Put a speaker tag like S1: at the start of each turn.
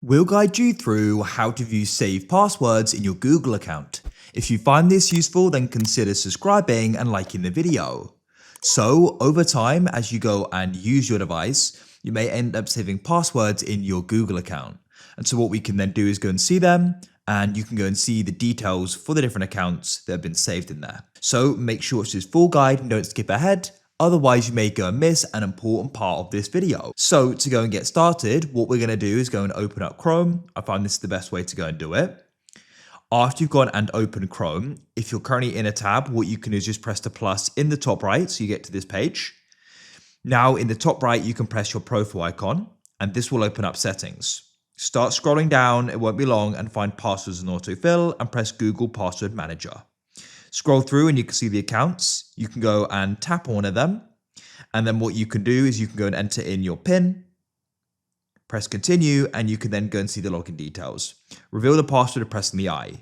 S1: We'll guide you through how to view saved passwords in your Google account. If you find this useful, then consider subscribing and liking the video. So, over time, as you go and use your device, you may end up saving passwords in your Google account. And so what we can then do is go and see them, and you can go and see the details for the different accounts that have been saved in there. So make sure it's this full guide and don't skip ahead. Otherwise, you may go and miss an important part of this video. So to go and get started, what we're going to do is go and open up Chrome. I find this is the best way to go and do it. After you've gone and opened Chrome, if you're currently in a tab, what you can do is just press the plus in the top right so you get to this page. Now in the top right, you can press your profile icon and this will open up settings. Start scrolling down, it won't be long, and find passwords and autofill and press Google Password Manager. Scroll through and you can see the accounts. You can go and tap on one of them. And then what you can do is you can go and enter in your PIN, press continue, and you can then go and see the login details. Reveal the password by pressing the I.